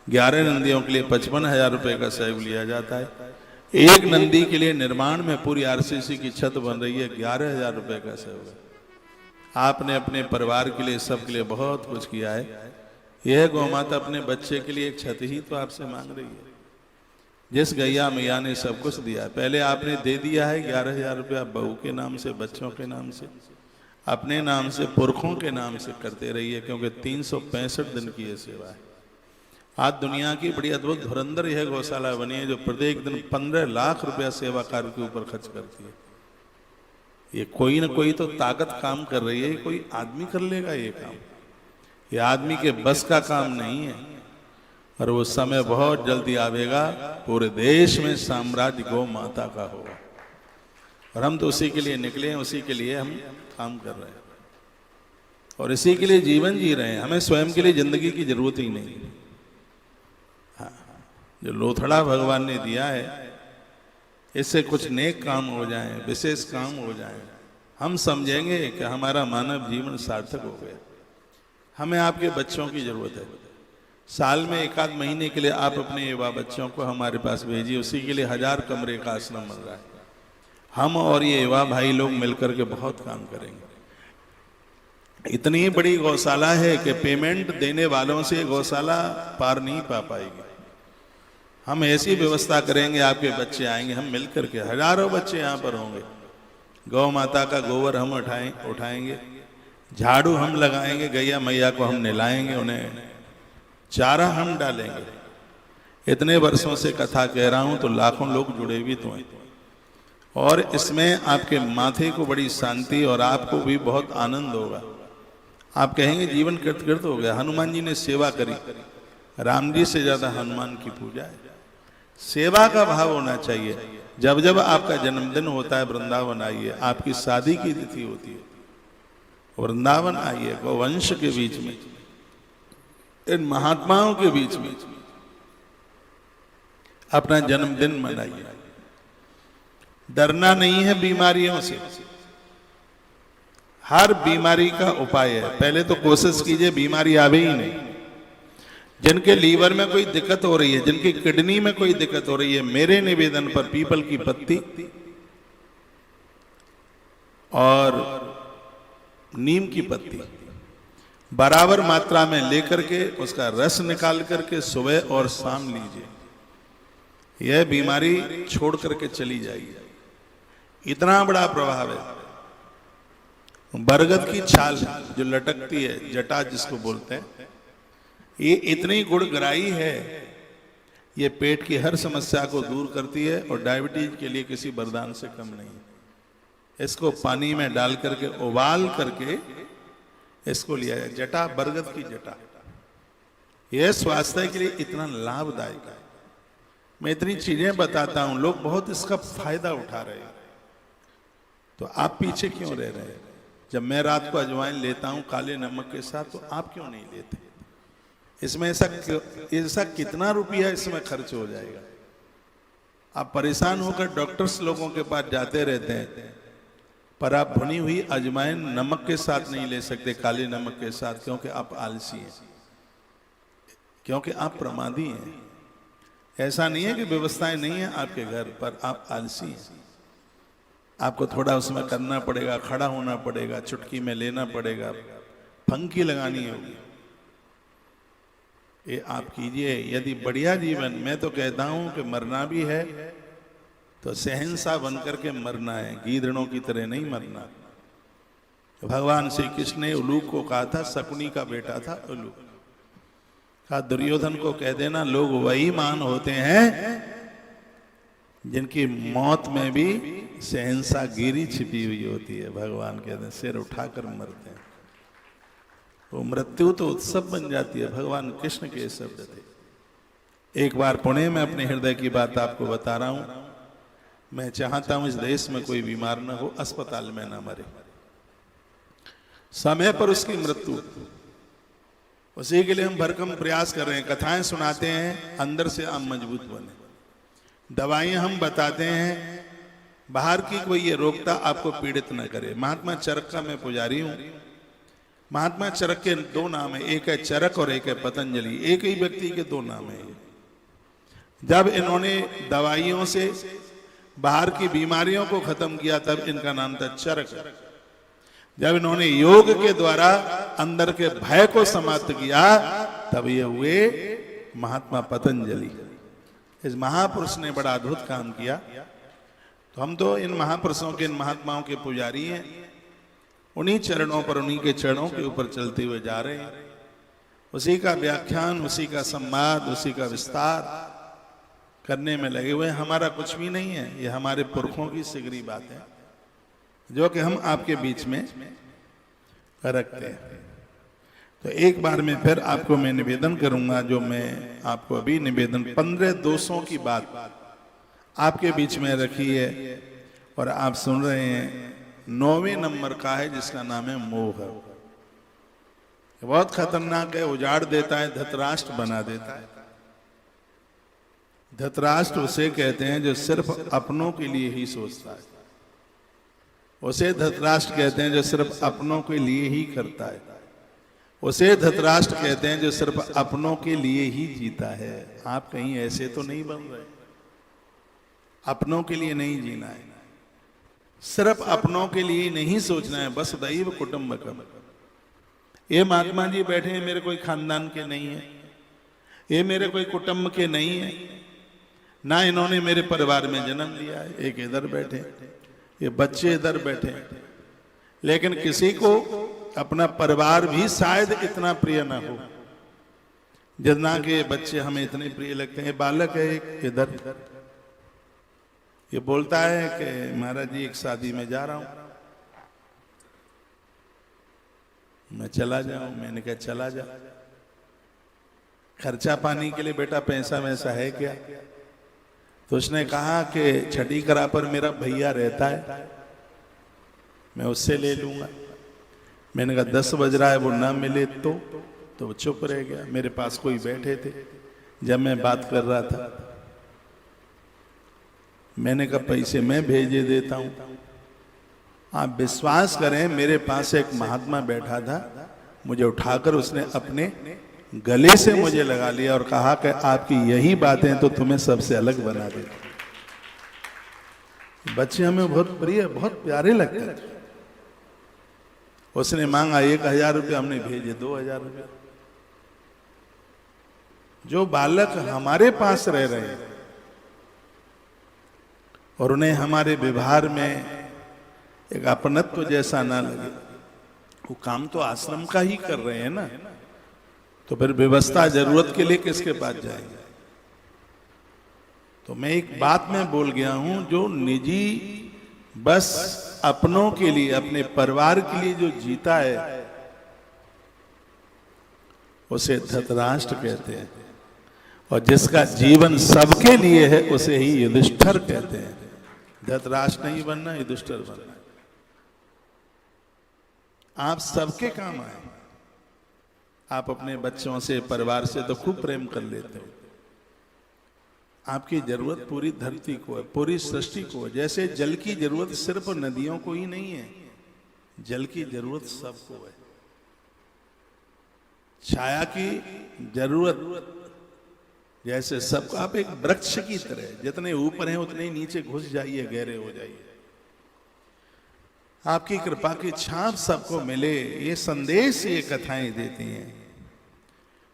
11 नंदियों के लिए 55,000 रुपए का सहयोग लिया जाता है। एक नंदी के लिए निर्माण में पूरी आरसीसी की छत बन रही है, 11,000 रुपए का सहयोग है। आपने अपने परिवार के लिए, सबके लिए बहुत कुछ किया है। यह गौ माता अपने बच्चे के लिए एक छत ही तो आपसे मांग रही है। जिस गैया मैया ने सब कुछ दिया है, पहले आपने दे दिया है 11,000 रुपया बहू के नाम से, बच्चों के नाम से, अपने नाम से, पुरखों के नाम से करते रहिए, क्योंकि 365 दिन की यह सेवा है। आज दुनिया की बड़ी अद्भुत धुरंधर यह गौशाला बनी है जो प्रत्येक दिन 15 लाख रुपया सेवा कार्य के ऊपर खर्च करती है। ये कोई ना कोई तो ताकत काम कर रही है, कोई आदमी कर लेगा ये काम, ये आदमी के बस का काम नहीं है। और वो समय बहुत जल्दी आवेगा, पूरे देश में साम्राज्य गौ माता का होगा, और हम तो उसी के लिए निकले हैं, उसी के लिए हम काम कर रहे हैं और इसी के लिए जीवन जी रहे हैं। हमें स्वयं के लिए जिंदगी की जरूरत ही नहीं। हाँ, जो लोथड़ा भगवान ने दिया है, इससे कुछ नेक काम हो जाए, विशेष काम हो जाए, हम समझेंगे कि हमारा मानव जीवन सार्थक हो गया। हमें आपके बच्चों की जरूरत है। साल में 1 आध महीने के लिए आप अपने युवा बच्चों को हमारे पास भेजिए, उसी के लिए 1000 कमरे का आश्रम बन रहा है। हम और ये युवा भाई लोग मिलकर के बहुत काम करेंगे। इतनी बड़ी गौशाला है कि पेमेंट देने वालों से गौशाला पार नहीं पा पाएगी। हम ऐसी व्यवस्था करेंगे, आपके बच्चे आएंगे, हम मिलकर के, हजारों बच्चे यहाँ पर होंगे। गौ माता का गोबर हम उठाएंगे, झाड़ू हम लगाएंगे, गैया मैया को हम नहलाएंगे, उन्हें चारा हम डालेंगे। इतने वर्षों से कथा कह रहा हूं तो लाखों लोग जुड़े भी तो हैं, और इसमें आपके माथे को बड़ी शांति और आपको भी बहुत आनंद होगा। आप कहेंगे जीवन कृतकृत हो गया। हनुमान जी ने सेवा करी, राम जी से ज्यादा हनुमान की पूजा है। सेवा का भाव होना चाहिए। जब जब आपका जन्मदिन होता है वृंदावन आइए, आपकी शादी की तिथि होती है वृंदावन आइए, गौवंश के बीच में, इन महात्माओं के बीच में अपना जन्मदिन मनाइए। डरना नहीं है बीमारियों से, हर बीमारी का उपाय है। पहले तो कोशिश कीजिए बीमारी आवे ही नहीं। जिनके लीवर में कोई दिक्कत हो रही है, जिनकी किडनी में कोई दिक्कत हो रही है, मेरे निवेदन पर पीपल की पत्ती और नीम की पत्ती बराबर मात्रा में लेकर के उसका रस निकाल करके सुबह और शाम लीजिए। यह बीमारी छोड़ करके चली जाएगी। इतना बड़ा प्रभाव है। बरगद की छाल जो लटकती है, जटा जिसको बोलते हैं, ये इतनी गुणग्राही है, ये पेट की हर समस्या को दूर करती है और डायबिटीज के लिए किसी वरदान से कम नहीं है। इसको पानी में डाल करके उबाल करके इसको लिया जाए। जटा, बरगद की जटा, यह स्वास्थ्य के लिए इतना लाभदायक है। मैं इतनी चीजें बताता हूं, लोग बहुत इसका फायदा उठा रहे हैं, तो आप पीछे क्यों रह रहे हैं? जब मैं रात को अजवाइन लेता हूं काले नमक के साथ, तो आप क्यों नहीं लेते? इसमें ऐसा कितना रुपया इसमें खर्च हो जाएगा? आप परेशान होकर डॉक्टर्स लोगों के पास जाते रहते हैं, पर आप भुनी हुई अजवाइन नमक के साथ नहीं ले सकते, काले नमक के साथ, क्योंकि आप आलसी हैं, क्योंकि आप प्रमादी हैं। ऐसा नहीं है कि व्यवस्थाएं नहीं है आपके घर पर, आप आलसी हैं। आपको थोड़ा उसमें करना पड़ेगा, खड़ा होना पड़ेगा, चुटकी में लेना पड़ेगा, फंकी लगानी होगी। ये आप कीजिए। यदि बढ़िया जीवन, मैं तो कहता हूं कि मरना भी है तो सहनसा बनकर के मरना है, गीदड़ों की तरह नहीं मरना। भगवान श्री कृष्ण ने उलूक को कहा था, शकुनी का बेटा था उलूक, कहा दुर्योधन को कह देना लोग वही मान होते हैं जिनकी मौत में भी सहनसा गिरी छिपी हुई होती है। भगवान कहते हैं सिर उठाकर मरते हैं, वो मृत्यु तो उत्सव बन जाती है। भगवान कृष्ण के शब्द थे। एक बार पुणे में अपने हृदय की बात आपको बता रहा हूं। मैं चाहता हूं इस देश में कोई बीमार न हो, अस्पताल में ना मरे, समय पर उसकी मृत्यु, उसी के लिए हम भरकम प्रयास कर रहे हैं। कथाएं सुनाते हैं, अंदर से आप मजबूत बने। दवाइयां हम बताते हैं, बाहर की कोई ये रोकता आपको पीड़ित न करे। महात्मा चरक का मैं पुजारी हूं। महात्मा चरक के 2 नाम है, एक है चरक और एक है पतंजलि। एक ही व्यक्ति के 2 नाम है। जब इन्होंने दवाइयों से बाहर की बीमारियों को खत्म किया, तब इनका नाम था चरक। जब इन्होंने योग के द्वारा अंदर के भय को समाप्त किया, तब ये हुए महात्मा पतंजलि। इस महापुरुष ने बड़ा अद्भुत काम किया। तो हम तो इन महापुरुषों के, इन महात्माओं के पुजारी हैं। उन्हीं चरणों पर, उन्हीं के चरणों के ऊपर चलते हुए जा रहे हैं। उसी का व्याख्यान, उसी का संवाद, उसी का विस्तार करने में लगे हुए। हमारा कुछ भी नहीं है, ये हमारे पुरखों की सिगरी बात है, जो कि हम आपके बीच में रखते हैं। तो एक बार में फिर आपको मैं निवेदन करूंगा, जो मैं आपको अभी निवेदन 15 दोषों की बात आपके बीच में रखी है और आप सुन रहे हैं। 9वें नंबर का है, जिसका नाम है मोह। बहुत खतरनाक है, उजाड़ देता है, धतराष्ट्र बना देता है। धृतराष्ट्र उसे कहते हैं जो सिर्फ अपनों के लिए ही सोचता है। उसे धृतराष्ट्र कहते हैं जो सिर्फ अपनों के लिए ही करता है। उसे धृतराष्ट्र कहते हैं जो सिर्फ अपनों के लिए ही जीता है। आप कहीं ऐसे तो नहीं बन रहे। अपनों के लिए नहीं जीना है, सिर्फ अपनों के लिए नहीं सोचना है। बस दैव कुटुंबकम। ये महात्मा जी बैठे हैं, मेरे कोई खानदान के नहीं है, ये मेरे कोई कुटुंब के नहीं है, ना इन्होंने मेरे परिवार में जन्म लिया है। एक इधर बैठे, ये बच्चे इधर बैठे, लेकिन किसी को अपना परिवार भी शायद इतना प्रिय ना हो जितना कि बच्चे हमें इतने प्रिय लगते हैं। बालक है एक इधर, ये बोलता है कि महाराज जी एक शादी में जा रहा हूं, मैं चला जाऊं। मैंने कहा चला जा, खर्चा पानी के लिए बेटा पैसा वैसा है क्या? तो उसने कहा कि छठी करा पर मेरा भैया रहता है, मैं उससे ले लूंगा। मैंने कहा 10 बज रहा है, वो ना मिले तो वो चुप रह गया। मेरे पास कोई बैठे थे जब मैं बात कर रहा था। मैंने कहा पैसे मैं भेजे देता हूं। आप विश्वास करें, मेरे पास एक महात्मा बैठा था, मुझे उठाकर उसने अपने गले से मुझे लगा लिया और कहा कि आपकी यही बातें तो तुम्हें सबसे अलग बना दे। बच्चे हमें बहुत प्रिय, बहुत प्यारे लगते हैं। उसने मांगा 1000 रुपया, हमने भेजे 2000 रुपया। जो बालक हमारे पास रह रहे हैं और उन्हें हमारे व्यवहार में एक अपनत्व जैसा ना लगे, वो काम तो आश्रम का ही कर रहे हैं ना, तो फिर व्यवस्था जरूरत के लिए किसके पास जाएंगे? तो मैं एक बात में बोल गया हूं, जो निजी बस अपनों के लिए, अपने परिवार के लिए जो जीता है उसे धृतराष्ट्र कहते हैं, और जिसका जीवन सबके लिए है उसे ही युधिष्ठिर कहते हैं। धृतराष्ट्र नहीं बनना, युधिष्ठिर बनना। आप सबके काम आए। आप अपने बच्चों से, परिवार से तो खूब प्रेम कर लेते हो। आपकी जरूरत पूरी धरती को है, पूरी सृष्टि को है। जैसे जल की जरूरत सिर्फ नदियों को ही नहीं है, जल की जरूरत सबको है। छाया की जरूरत जैसे सबको। आप एक वृक्ष की तरह, जितने ऊपर हैं उतने ही नीचे घुस जाइए, गहरे हो जाइए। आपकी कृपा की छाप सबको मिले, ये संदेश, ये कथाएं देती हैं।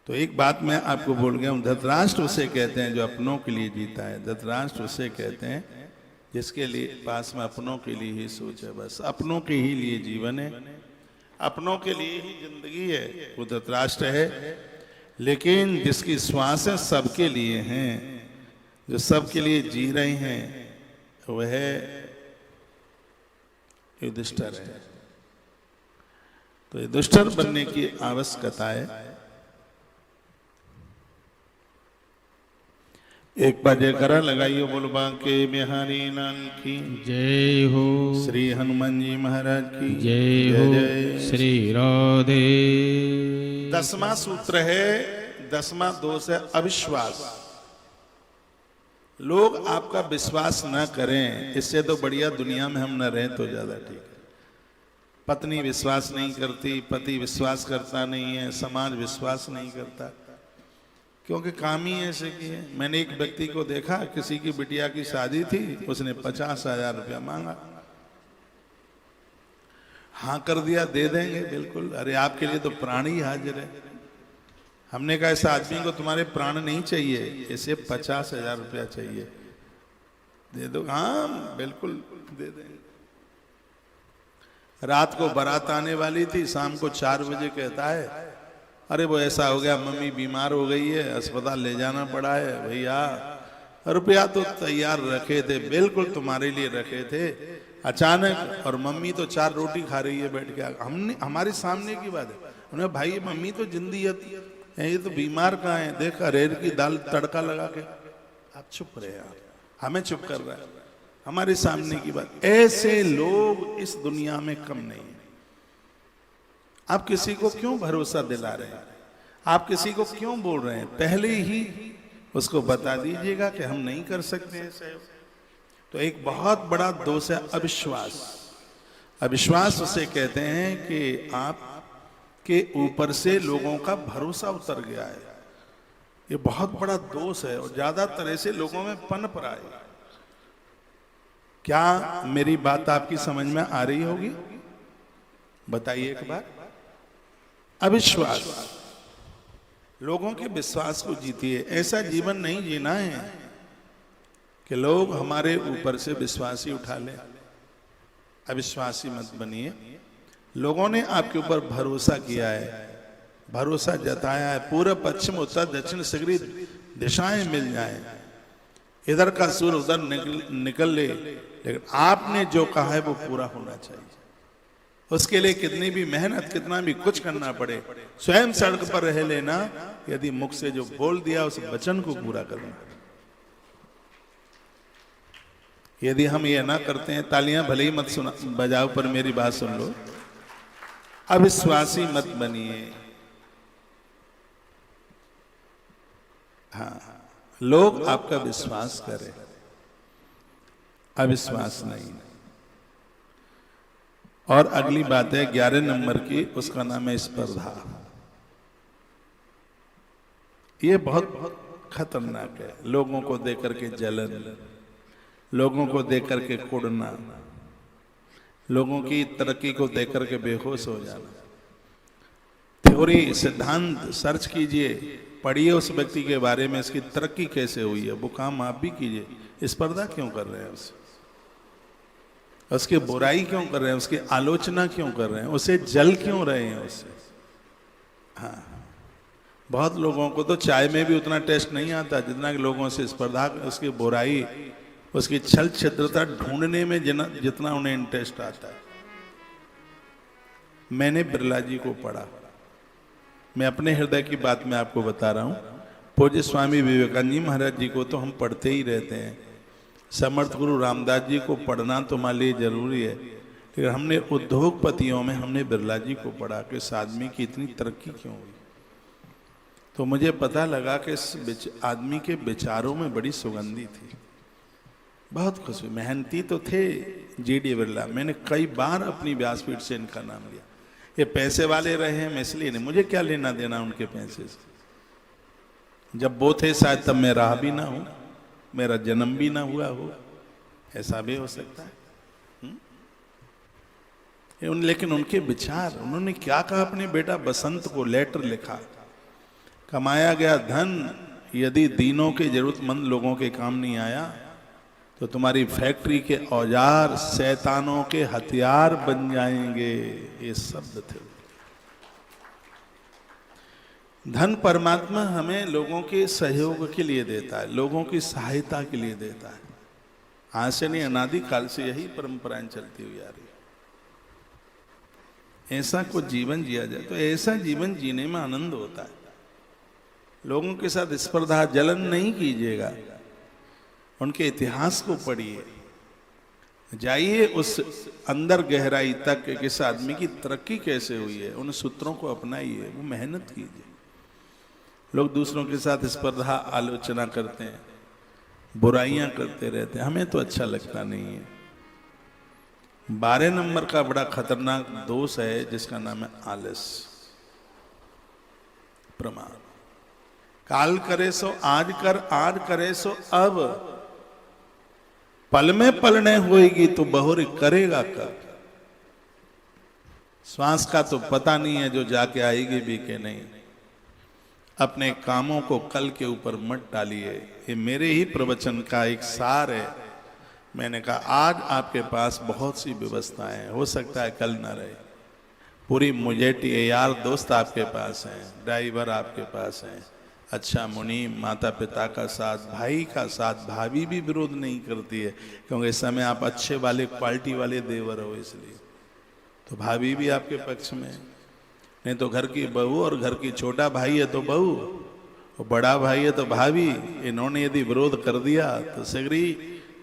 तो एक बात मैं आपको बोल गया हूं, धृतराष्ट्र उसे कहते हैं जो अपनों के लिए जीता है। धृतराष्ट्र उसे कहते हैं जिसके लिए पास में अपनों के लिए ही सोच है, बस अपनों के ही लिए जीवन है, अपनों के लिए ही जिंदगी है, वो धृतराष्ट्र है। लेकिन जिसकी श्वासें सबके लिए हैं, जो सबके लिए जी रहे हैं, वह युधिष्ठिर है। तो युधिष्ठिर बनने की आवश्यकता है। एक बार जयकारा लगाइए, बोलो बांके बिहारी लाल की जय हो। श्री हनुमान जी महाराज की जय हो। श्री राधे। 10वां सूत्र है, 10वां दोष है अविश्वास। लोग आपका विश्वास न करें, इससे तो बढ़िया दुनिया में हम न रहें तो ज्यादा ठीक है। पत्नी विश्वास नहीं करती, पति विश्वास करता नहीं है, समाज विश्वास नहीं करता, क्योंकि काम ही ऐसे की है। मैंने एक व्यक्ति को देखा, किसी की बिटिया की शादी थी, उसने 50,000 रुपया मांगा। हाँ कर दिया, दे देंगे बिल्कुल, अरे आपके लिए तो प्राण ही हाजिर है। हमने कहा इस आदमी को तुम्हारे प्राण नहीं चाहिए, इसे 50,000 रुपया चाहिए, दे दो। हाँ बिल्कुल दे देंगे। रात को बारात आने वाली थी, शाम को 4 बजे कहता है अरे वो ऐसा हो गया, मम्मी बीमार हो गई है, अस्पताल ले जाना पड़ा है। भैया रुपया तो तैयार रखे थे, बिल्कुल तुम्हारे लिए रखे थे, अचानक, और मम्मी तो 4 रोटी खा रही है बैठ के। हमने, हमारे सामने की बात है, हमने भाई मम्मी तो जिंदी है, ये तो बीमार कहाँ है, देख अरहर की दाल तड़का लगा के। आप चुप रहे, आप हमें चुप कर रहा है, हमारे सामने की बात। ऐसे लोग इस दुनिया में कम नहीं है। आप किसी को क्यों भरोसा दिला रहे हैं? आप किसी को क्यों बोल रहे हैं? पहले ही उसको बता दीजिएगा कि हम नहीं कर सकते हैं सहयोग। तो एक बहुत बड़ा दोष है अविश्वास। अविश्वास उसे कहते हैं कि आपके ऊपर से लोगों का भरोसा उतर गया है। ये बहुत बड़ा दोष है और ज्यादातर ऐसे लोगों में पनप रहा है। क्या मेरी बात आपकी समझ में आ रही होगी? बताइए एक बार। अविश्वास, लोगों के विश्वास को जीतिए। ऐसा जीवन नहीं जीना है कि लोग हमारे ऊपर से विश्वास ही उठा लें। अविश्वासी मत बनिए। लोगों ने आपके ऊपर भरोसा किया है, भरोसा जताया है। पूर्व पश्चिम उत्तर दक्षिण सगरी दिशाएं मिल जाएं, इधर का सूर्य उधर निकल ले, लेकिन आपने जो कहा है वो पूरा होना चाहिए। उसके लिए कितनी भी मेहनत, कितना भी कुछ करना पड़े, स्वयं सड़क पर रह लेना, यदि मुख से जो बोल दिया उस वचन को पूरा करना। यदि हम ये ना करते हैं, तालियां भले ही मत सुना बजाओ पर मेरी बात सुन लो। अविश्वासी मत बनिए। हाँ, लोग आपका विश्वास करें, अविश्वास नहीं। और अगली बात है 11 नंबर की, उसका नाम है स्पर्धा। ये बहुत खतरनाक है। लोगों को देख करके जलन, लोगों को देख करके कुड़ना, लोगों की तरक्की को देख करके बेहोश हो जाना। थ्योरी, सिद्धांत सर्च कीजिए, पढ़िए उस व्यक्ति के बारे में, इसकी तरक्की कैसे हुई है, वो काम आप भी कीजिए। स्पर्धा क्यों कर रहे हैं उससे? उसकी बुराई क्यों कर रहे हैं? उसकी आलोचना क्यों कर रहे हैं? उसे जल क्यों रहे हैं उससे? हाँ, बहुत लोगों को तो चाय में भी उतना टेस्ट नहीं आता जितना कि लोगों से स्पर्धा, उसकी बुराई, उसकी छल छिद्रता ढूंढने में जितना उन्हें इंटरेस्ट आता है। मैंने बिरला जी को पढ़ा, मैं अपने हृदय की बात मैं आपको बता रहा हूं। पूज्य स्वामी विवेकानंद जी महाराज जी को तो हम पढ़ते ही रहते हैं, समर्थ गुरु रामदास जी को पढ़ना तो हमारे लिए जरूरी है, लेकिन हमने उद्योगपतियों में हमने बिरला जी को पढ़ा कि इस आदमी की इतनी तरक्की क्यों हुई। तो मुझे पता लगा कि इस आदमी के विचारों में बड़ी सुगंधी थी, बहुत खुश हुई। मेहनती तो थे जी.डी. बिरला, मैंने कई बार अपनी व्यासपीठ से इनका नाम लिया। ये पैसे वाले रहे हैं, मैं इसलिए नहीं, मुझे क्या लेना देना उनके पैसे से। जब वो थे शायद तब मैं रहा भी ना हूं, मेरा जन्म भी ना हुआ हो, ऐसा भी हो सकता है। लेकिन उनके विचार, उन्होंने क्या कहा अपने बेटा बसंत को लेटर लिखा, कमाया गया धन यदि दीनों के जरूरतमंद लोगों के काम नहीं आया तो तुम्हारी फैक्ट्री के औजार शैतानों के हथियार बन जाएंगे। ये शब्द थे। धन परमात्मा हमें लोगों के सहयोग के लिए देता है, लोगों की सहायता के लिए देता है। आज से नहीं, अनादि काल से यही परंपराएं चलती हुई आ रही है। ऐसा कुछ जीवन जिया जाए तो ऐसा जीवन जीने में आनंद होता है। लोगों के साथ स्पर्धा जलन नहीं कीजिएगा, उनके इतिहास को पढ़िए, जाइए उस अंदर गहराई तक कि किस आदमी की तरक्की कैसे हुई है, उन सूत्रों को अपनाइए, वो मेहनत कीजिए। लोग दूसरों के साथ स्पर्धा आलोचना करते हैं, बुराइयां करते रहते हैं, हमें तो अच्छा लगता नहीं है। 12 नंबर का बड़ा खतरनाक दोष है जिसका नाम है आलस्य, प्रमाद। काल करे सो आज कर, आज करे सो अब, पल में पल नहीं होएगी तो बहुरी करेगा कब। श्वास का तो पता नहीं है जो जाके आएगी भी कि नहीं। अपने कामों को कल के ऊपर मत डालिए। ये मेरे ही प्रवचन का एक सार है। मैंने कहा आज आपके पास बहुत सी व्यवस्थाएं हैं, हो सकता है कल ना रहे। पूरी मुजेटी यार दोस्त आपके पास हैं, ड्राइवर आपके पास हैं, अच्छा मुनीम, माता पिता का साथ, भाई का साथ, भाभी भी विरोध नहीं करती है क्योंकि इस समय आप अच्छे वाले क्वालिटी वाले देवर हो, इसलिए तो भाभी भी आपके पक्ष में। नहीं तो घर की बहू और घर की छोटा भाई है तो बहू और बड़ा भाई है तो भाभी, इन्होंने यदि विरोध कर दिया तो सगरी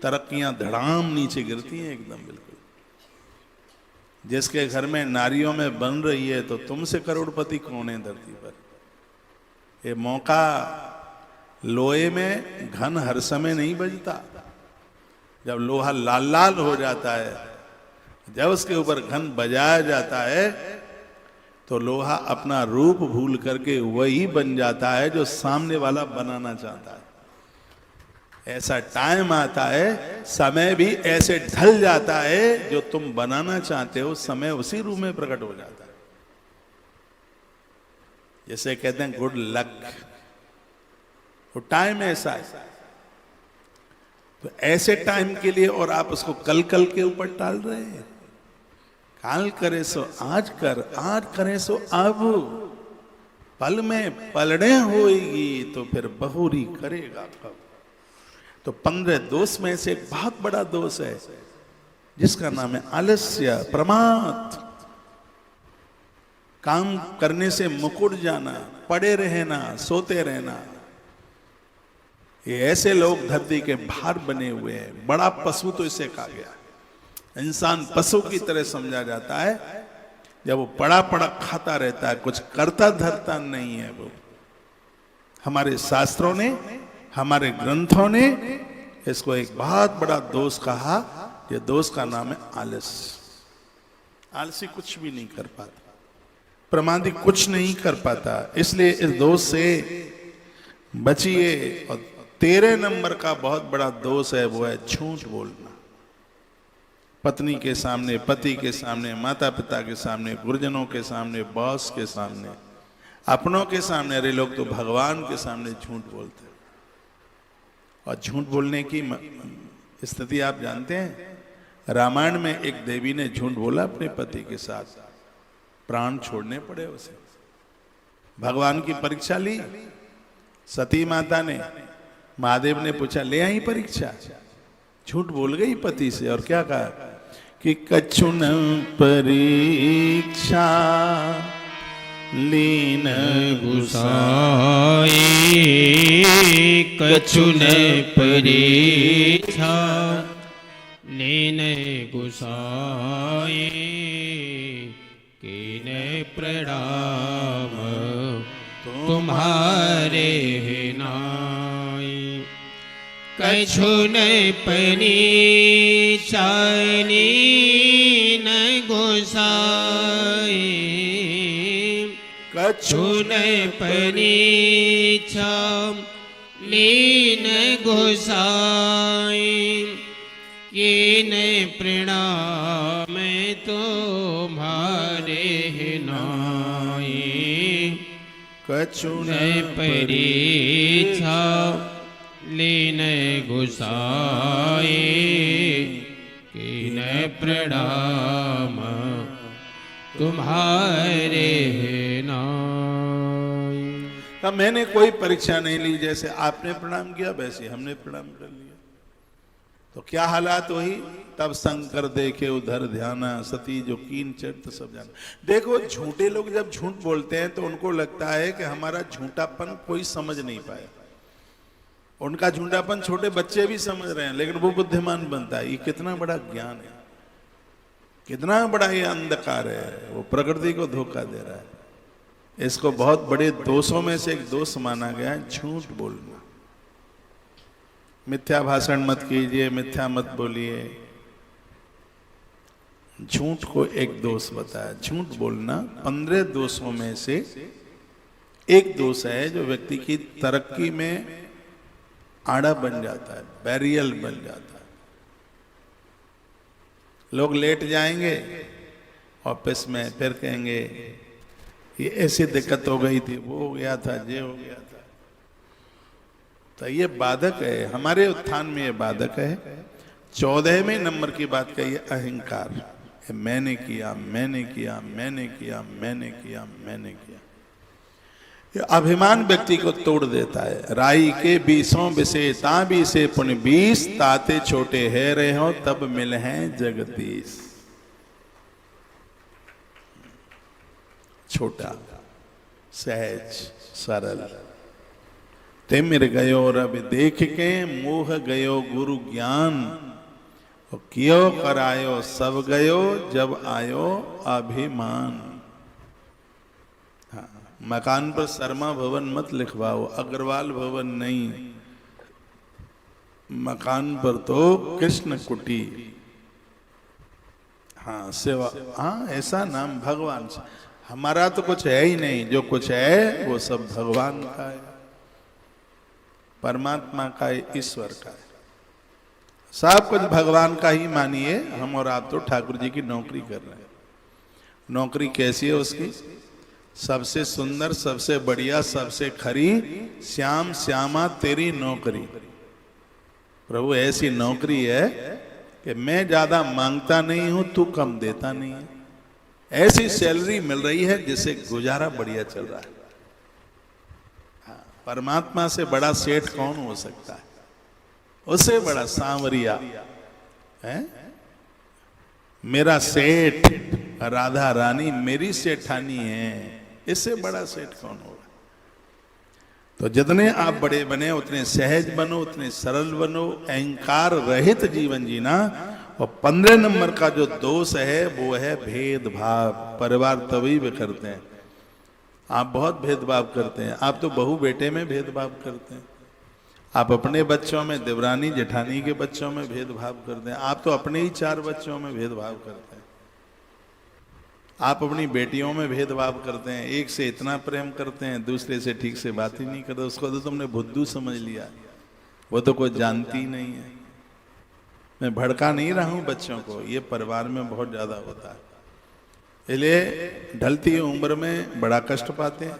तरक्कियां धड़ाम नीचे गिरती हैं एकदम बिल्कुल। जिसके घर में नारियों में बन रही है तो तुमसे करोड़पति कौन है धरती पर। ये मौका लोहे में घन हर समय नहीं बजता। जब लोहा लाल लाल हो जाता है, जब उसके ऊपर घन बजाया जाता है, तो लोहा अपना रूप भूल करके वही बन जाता है जो सामने वाला बनाना चाहता है। ऐसा टाइम आता है, समय भी ऐसे ढल जाता है, जो तुम बनाना चाहते हो समय उसी रूप में प्रकट हो जाता है। जैसे कहते हैं गुड लक, वो टाइम ऐसा है। तो ऐसे टाइम के लिए और आप उसको कल कल के ऊपर टाल रहे हैं। काल करे सो आज कर, आज करे सो अब, पल में पलड़े होएगी तो फिर बहुरी करेगा कब। तो 15 दोष में से एक बहुत बड़ा दोष है जिसका नाम है आलस्य, प्रमाद। काम करने से मुकुट जाना, पड़े रहना, सोते रहना। ये ऐसे लोग धरती के भार बने हुए हैं। बड़ा पशु तो इसे कहा गया। इंसान पशु की तरह समझा जाता है जब वो पड़ा पड़ा खाता रहता है, कुछ करता धरता नहीं है। वो हमारे शास्त्रों ने, हमारे ग्रंथों ने इसको एक बहुत बड़ा दोष कहा। ये दोष का नाम है आलस्य। आलसी कुछ भी नहीं कर पाता, प्रमादी कुछ नहीं कर पाता। इसलिए इस दोष से बचिए। और 13 नंबर का बहुत बड़ा दोष है, वो है झूठ बोलना। पत्नी के सामने, पति के सामने, माता पिता के सामने, गुरुजनों के सामने, बॉस के सामने, अपनों के सामने। अरे लोग तो भगवान के सामने झूठ बोलते हैं। और झूठ बोलने की स्थिति आप जानते हैं। रामायण में एक देवी ने झूठ बोला अपने पति के साथ, प्राण छोड़ने पड़े उसे। भगवान की परीक्षा ली सती माता ने। महादेव ने पूछा, ले आई परीक्षा? झूठ बोल गई पति से। और क्या कहा कि कछुन परीक्षा लीन गुसाई, कछुन परीक्षा लीन गुसाई, कीने प्रणाम तुम्हारे नाई। कछुन परीक्षा लीन गुसाई, कछुन परीक्षा लीन गुसाई, कीने प्रणाम तुम्हारे नाई। कछुन परीक्षा लीन गुसाई, कीने प्रणाम तुम्हारे नाई। तब मैंने कोई परीक्षा नहीं ली। जैसे आपने प्रणाम किया वैसे हमने प्रणाम कर लिया। तो क्या हालात वही। तब शंकर देखे उधर ध्याना, सती जो कीन चरित सब जाना। देखो झूठे लोग जब झूठ बोलते हैं तो उनको लगता है कि हमारा झूठापन कोई समझ नहीं पाए। उनका झूठापन छोटे बच्चे भी समझ रहे हैं, लेकिन वो बुद्धिमान बनता है। ये कितना बड़ा ज्ञान है, कितना बड़ा ये अंधकार है। वो प्रकृति को धोखा दे रहा है। इसको बहुत बड़े दोषों में से एक दोष माना गया है, झूठ बोलना। मिथ्या भाषण मत कीजिए, मिथ्या मत बोलिए। झूठ को एक दोष बताया। झूठ बोलना 15 दोषों में से एक दोष है जो व्यक्ति की तरक्की में आड़ा बन जाता है, बैरियल बन जाता है। लोग लेट जाएंगे ऑफिस में, फिर कहेंगे ये ऐसी दिक्कत हो गई थी, वो हो गया था, ये हो गया था। तो ये बाधक है, हमारे उत्थान में ये बाधक है। 14वें नंबर की बात कही है अहंकार। मैंने किया, मैंने किया, मैंने किया, मैंने किया, मैंने किया। ये अभिमान व्यक्ति को तोड़ देता है। राई के 20 विषय ताबी से पुण्य 20, ताते छोटे है रहे हो तब मिल हैं जगदीश। छोटा, सहज, सरल। तिमिर गयो रवि देख के, मोह गयो गुरु ज्ञान। और कियो करायो सब गयो, जब आयो अभिमान। हाँ, मकान पर शर्मा भवन मत लिखवाओ, अग्रवाल भवन नहीं, मकान पर तो कृष्ण कुटी। हाँ सेवा, हाँ ऐसा नाम भगवान से। हमारा तो कुछ है ही नहीं, जो कुछ है वो सब भगवान का है, परमात्मा का है, ईश्वर का है। सब कुछ भगवान का ही मानिए। हम और आप तो ठाकुर जी की नौकरी कर रहे हैं। नौकरी कैसी है उसकी? सबसे सुंदर, सबसे बढ़िया, सबसे खरी, श्याम श्यामा तेरी नौकरी। प्रभु ऐसी नौकरी है कि मैं ज्यादा मांगता नहीं हूं, तू कम देता नहीं है। ऐसी सैलरी मिल रही है जिससे गुजारा बढ़िया चल रहा है। हाँ, परमात्मा से बड़ा सेठ कौन हो सकता है? उससे बड़ा सांवरिया है। मेरा सेठ राधा रानी मेरी सेठानी है, इससे बड़ा सेठ कौन होगा? तो जितने आप बड़े बने उतने सहज बनो, उतने सरल बनो, अहंकार रहित जीवन जीना। और 15 नंबर का जो दोष है वो है भेदभाव। परिवार तभी बिखरते हैं। आप बहुत भेदभाव करते हैं। आप तो बहू बेटे में भेदभाव करते हैं, आप अपने बच्चों में, देवरानी जेठानी के बच्चों में भेदभाव करते हैं। आप तो अपने ही 4 बच्चों में भेदभाव करते हैं। आप अपनी बेटियों में भेदभाव करते हैं। एक से इतना प्रेम करते हैं, दूसरे से ठीक से बात ही नहीं करते। उसको तो तुमने बुद्धू समझ लिया, वो तो कोई जानती ही नहीं है। मैं भड़का नहीं रहा हूं बच्चों को, ये परिवार में बहुत ज्यादा होता है। इसलिए ढलती उम्र में बड़ा कष्ट पाते हैं,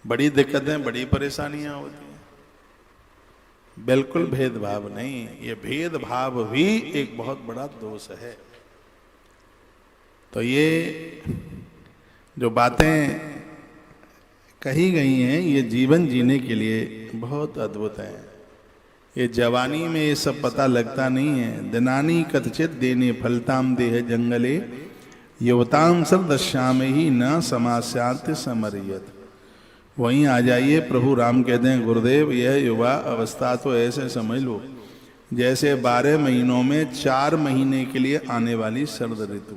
बड़ी दिक्कतें, बड़ी परेशानियां होती हैं। बिल्कुल भेदभाव नहीं, ये भेदभाव भी एक बहुत बड़ा दोष है। तो ये जो बातें कही गई हैं ये जीवन जीने के लिए बहुत अद्भुत है। ये जवानी में ये सब पता लगता नहीं है। दिनानी कथचित देने फलताम देह जंगले, युवताम सर्दश्याम ही न समास्यात समरियत। वहीं आ जाइए, प्रभु राम कहते हैं गुरुदेव यह युवा अवस्था तो ऐसे समझ लो जैसे 12 महीनों में 4 महीने के लिए आने वाली शरद ऋतु।